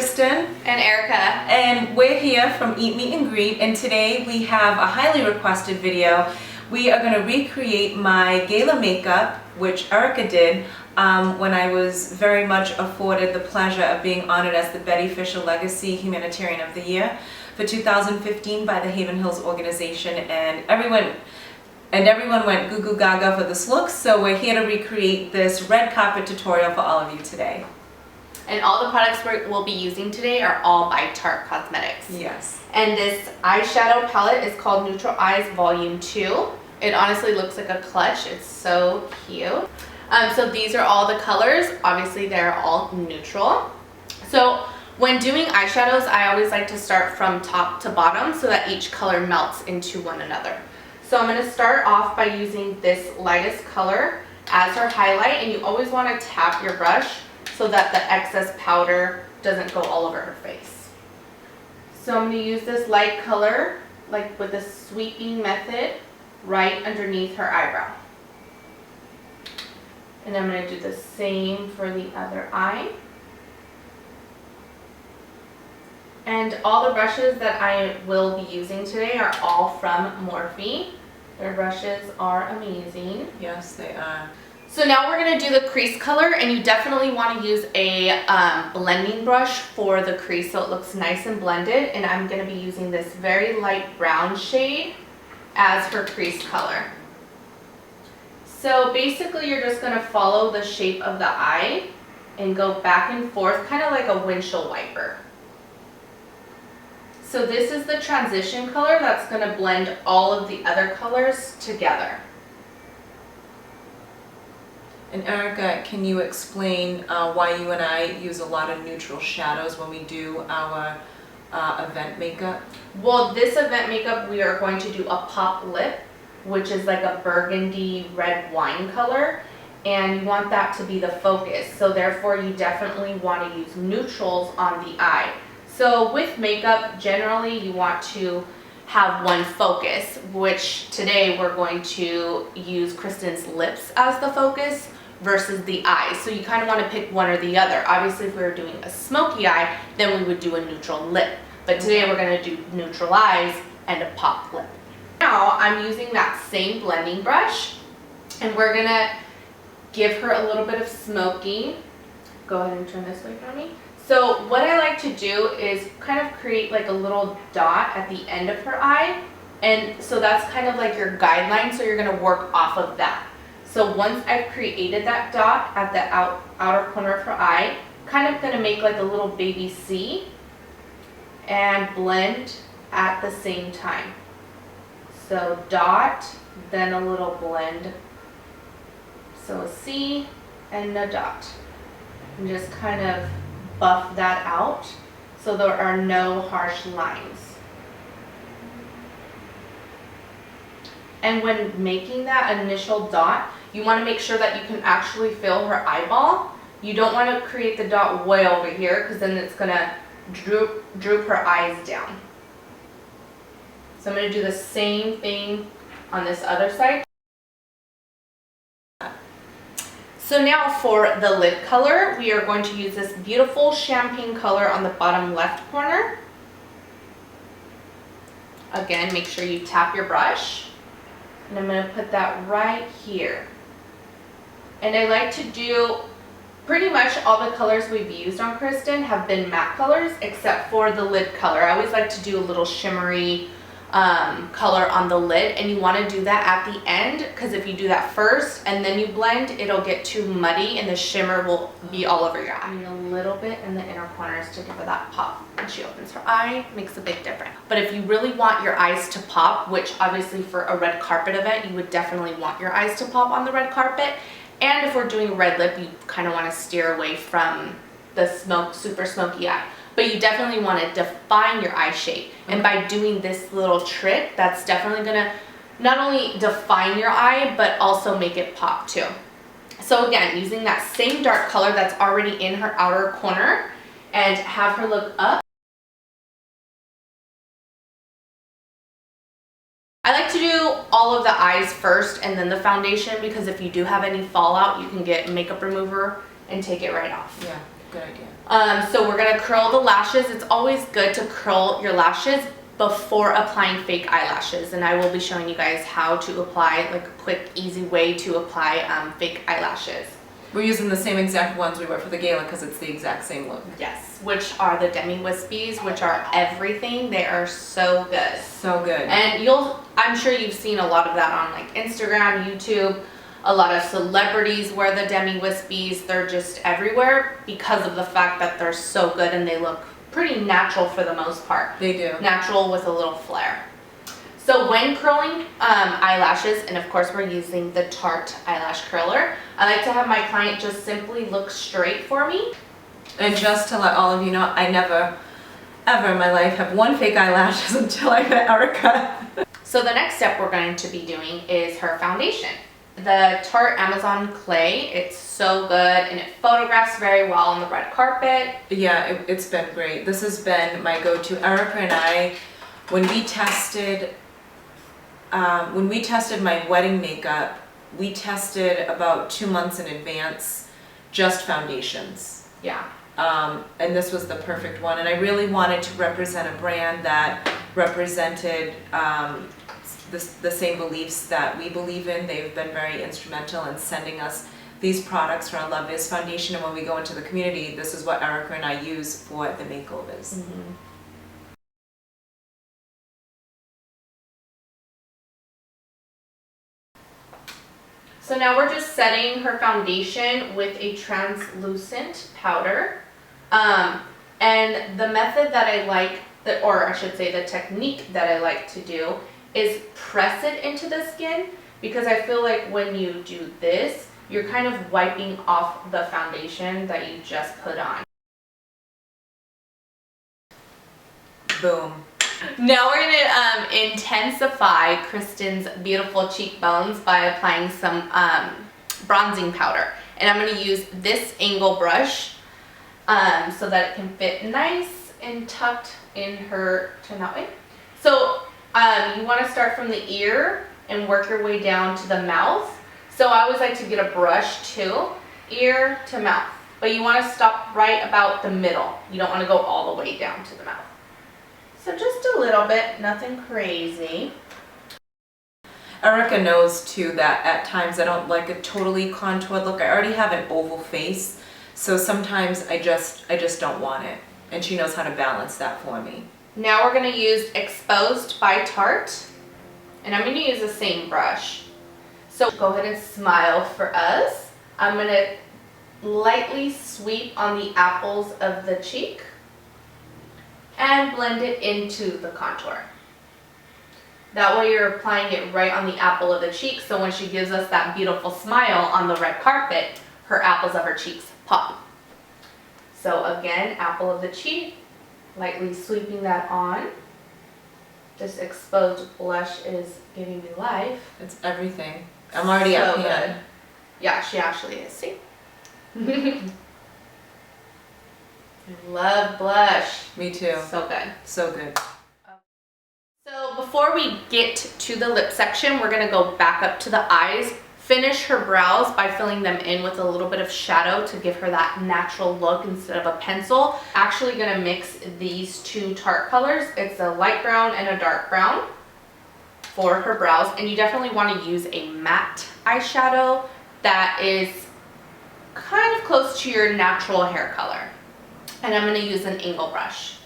Kristen and Erica, and we're here from Eat, Meet, and Greet, and today we have a highly requested video. We are going to recreate my gala makeup, which Erica did when I was very much afforded the pleasure of being honored as the Betty Fisher Legacy Humanitarian of the Year for 2015 by the Haven Hills organization, and everyone went goo goo gaga for this look, so we're here to recreate this red carpet tutorial for all of you today. and all the products we'll be using today are all by Tarte Cosmetics. Yes. And this eyeshadow palette is called Neutral Eyes Volume 2. It honestly looks like a clutch. It's so cute. So these are all the colors. Obviously, they're all neutral. So when doing eyeshadows, I always like to start from top to bottom so that each color melts into one another. So I'm going to start off by using this lightest color as her highlight, and you always want to tap your brush so that the excess powder doesn't go all over her face. So I'm going to use this light color, like with a sweeping method, right underneath her eyebrow. And I'm going to do the same for the other eye. And all the brushes that I will be using today are all from Morphe. Their brushes are amazing. Yes, they are. So now we're going to do the crease color, and you definitely want to use a blending brush for the crease so it looks nice and blended. And I'm going to be using this very light brown shade as her crease color. So basically you're just going to follow the shape of the eye and go back and forth, kind of like a windshield wiper. So this is the transition color that's going to blend all of the other colors together. And Erica, can you explain why you and I use a lot of neutral shadows when we do our event makeup? Well, this event makeup, we are going to do a pop lip, which is like a burgundy red wine color, and you want that to be the focus. So therefore you definitely want to use neutrals on the eye. So with makeup, generally you want to have one focus, which today we're going to use Kristen's lips as the focus versus the eyes. So you kind of want to pick one or the other. Obviously, if we were doing a smoky eye, then we would do a neutral lip. But today we're going to do neutral eyes and a pop lip. Now I'm using that same blending brush, and we're going to give her a little bit of smoky. Go ahead and turn this way for me. So what I like to do is kind of create like a little dot at the end of her eye, and so that's kind of like your guideline, so you're going to work off of that. So once I've created that dot at the outer corner of her eye, kind of going to make like a little baby C and blend at the same time. So dot, then a little blend. So a C and a dot. And just kind of buff that out so there are no harsh lines. And when making that initial dot, you want to make sure that you can actually feel her eyeball. You don't want to create the dot way over here, because then it's going to droop her eyes down. So I'm going to do the same thing on this other side. So now for the lid color, we are going to use this beautiful champagne color on the bottom left corner. Again, make sure you tap your brush. And I'm going to put that right here. And I like to do pretty much all the colors we've used on Kristen have been matte colors except for the lid color. I always like to do a little shimmery color on the lid, and you want to do that at the end, because if you do that first and then you blend, it'll get too muddy and the shimmer will be all over your eye. A little bit in the inner corners to give her that pop. When she opens her eye, makes a big difference. But if you really want your eyes to pop, which obviously for a red carpet event you would definitely want your eyes to pop on the red carpet, and if we're doing a red lip, you kind of want to steer away from the super smoky eye. But you definitely want to define your eye shape. And by doing this little trick, that's definitely going to not only define your eye, but also make it pop too. So again, using that same dark color that's already in her outer corner, and have her look up. I like to do all of the eyes first and then the foundation, because if you do have any fallout, you can get makeup remover and take it right off. Yeah. Good idea. So we're gonna curl the lashes. It's always good to curl your lashes before applying fake eyelashes, and I will be showing you guys how to apply, like a quick, easy way to apply fake eyelashes. We're using the same exact ones we were for the gala because it's the exact same look. Yes, which are the demi wispies, which are everything. They are so good. So good. And I'm sure you've seen a lot of that on like Instagram, YouTube. A lot of celebrities wear the demi wispies. They're just everywhere because of the fact that they're so good and they look pretty natural for the most part. They do. Natural with a little flair. So when curling eyelashes, and of course we're using the Tarte eyelash curler, I like to have my client just simply look straight for me. And just to let all of you know, I never, ever in my life have worn fake eyelashes until I met Erica. So the next step we're going to be doing is her foundation. The Tarte Amazon Clay, it's so good and it photographs very well on the red carpet. Yeah, it's been great. This has been my go-to. Erica and I, when we tested my wedding makeup, we tested about 2 months in advance, just foundations. Yeah. And this was the perfect one. And I really wanted to represent a brand that represented the same beliefs that we believe in. They've been very instrumental in sending us these products for our Love Is Foundation. And when we go into the community, this is what Erica and I use for the makeovers. Mm-hmm. So now we're just setting her foundation with a translucent powder. And the method that I like, or I should say the technique that I like to do, is press it into the skin, because I feel like when you do this, you're kind of wiping off the foundation that you just put on. Boom. Now we're going to intensify Kristen's beautiful cheekbones by applying some bronzing powder. And I'm going to use this angle brush so that it can fit nice and tucked in her, turn that way. So you want to start from the ear and work your way down to the mouth. So I always like to get a brush too, ear to mouth. But you want to stop right about the middle. You don't want to go all the way down to the mouth. So just a little bit, nothing crazy. Erica knows too that at times I don't like a totally contoured look. I already have an oval face, so sometimes I just don't want it. And she knows how to balance that for me. Now we're going to use Exposed by Tarte, and I'm going to use the same brush. So go ahead and smile for us. I'm going to lightly sweep on the apples of the cheek and blend it into the contour. That way you're applying it right on the apple of the cheek, so when she gives us that beautiful smile on the red carpet, her apples of her cheeks pop. So again, apple of the cheek, lightly sweeping that on. This exposed blush is giving me life. It's everything. I'm already so up good. here. Yeah, she actually is. See? Love blush. Me too. So good. So good. So before we get to the lip section, we're going to go back up to the eyes, finish her brows by filling them in with a little bit of shadow to give her that natural look instead of a pencil. Actually going to mix these two Tarte colors. It's a light brown and a dark brown for her brows, and you definitely want to use a matte eyeshadow that is kind of close to your natural hair color. And I'm going to use an angle brush.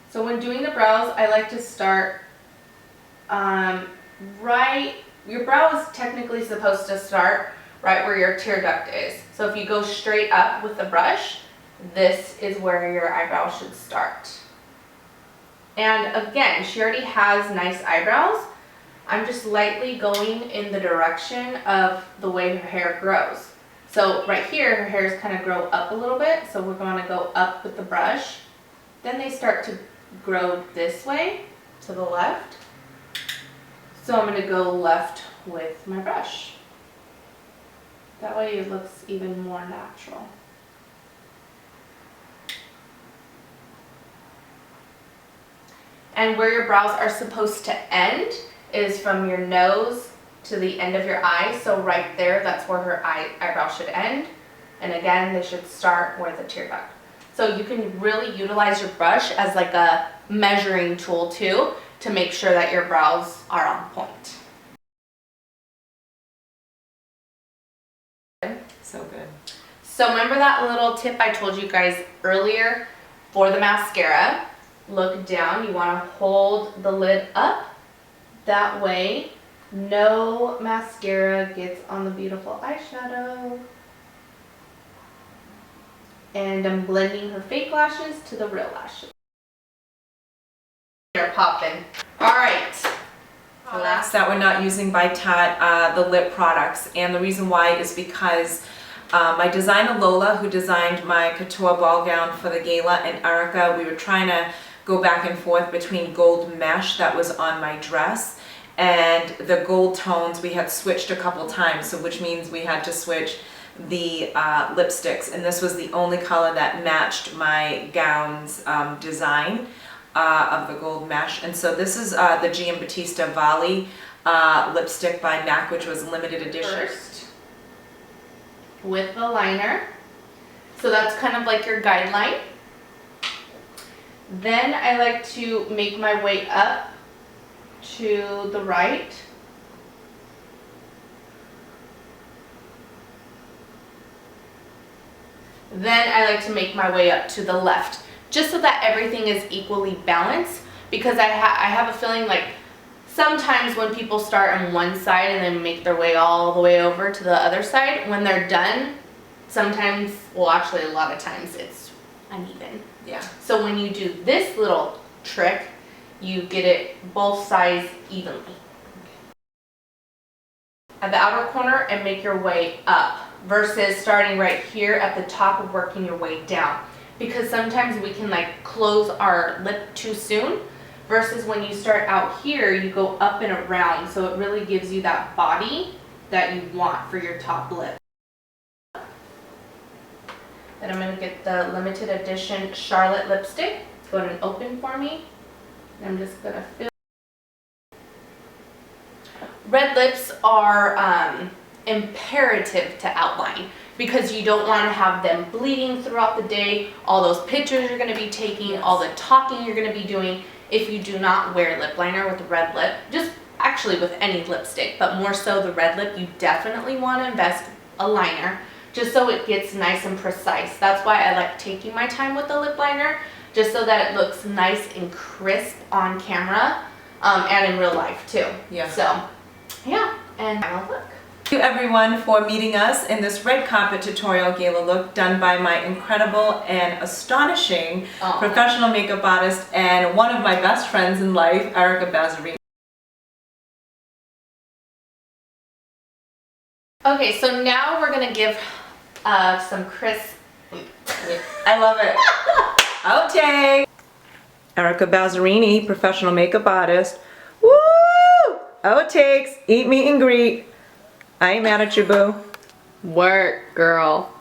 So when doing the brows, I like to start your brow is technically supposed to start right where your tear duct is. So if you go straight up with the brush, this is where your eyebrow should start. And again, she already has nice eyebrows. I'm just lightly going in the direction of the way her hair grows. So right here, her hairs kind of grow up a little bit, so we're going to go up with the brush. Then they start to grow this way to the left. So I'm going to go left with my brush. That way it looks even more natural. And where your brows are supposed to end is from your nose to the end of your eye. So right there, that's where her eyebrow should end. And again, they should start where the tear duct. So you can really utilize your brush as like a measuring tool too, to make sure that your brows are on point. So good. So remember that little tip I told you guys earlier for the mascara? Look down, you want to hold the lid up. That way, no mascara gets on the beautiful eyeshadow. And I'm blending her fake lashes to the real lashes. They're popping. All right. Last that we're not using by Tat, the lip products, and the reason why is because my designer Lola, who designed my couture ball gown for the gala, and Erica, we were trying to go back and forth between gold mesh that was on my dress and the gold tones. We had switched a couple times, so which means we had to switch the lipsticks, and this was the only color that matched my gown's design of the gold mesh. And so this is the Giambattista Valli lipstick by MAC, which was limited edition. First, with the liner. So that's kind of like your guideline. Then I like to make my way up to the right. Then I like to make my way up to the left, just so that everything is equally balanced, because I have a feeling like sometimes when people start on one side and then make their way all the way over to the other side, when they're done, sometimes, well actually a lot of times it's uneven. Yeah. So when you do this little trick, you get it both sides evenly. At the outer corner and make your way up, versus starting right here at the top and working your way down. Because sometimes we can like close our lip too soon, versus when you start out here, you go up and around. So it really gives you that body that you want for your top lip. Then I'm going to get the limited edition Charlotte lipstick. It's going to open for me. And I'm just going to fill. Red lips are imperative to outline, because you don't want to have them bleeding throughout the day, all those pictures you're going to be taking, yes, all the talking you're going to be doing if you do not wear lip liner with a red lip. Just actually with any lipstick, but more so the red lip, you definitely want to invest a liner just so it gets nice and precise. That's why I like taking my time with the lip liner, just so that it looks nice and crisp on camera and in real life too. Yeah. So yeah, and final look. Thank you everyone for meeting us in this red carpet tutorial gala look done by my incredible and astonishing professional makeup artist and one of my best friends in life, Erica Bazzarrini. Okay, so now we're gonna give some crisp. I love it. Outtake. Erica Bazzarrini, professional makeup artist. Woo! Outtakes. Eat, meet, and greet. I ain't mad at you, boo. Work, girl.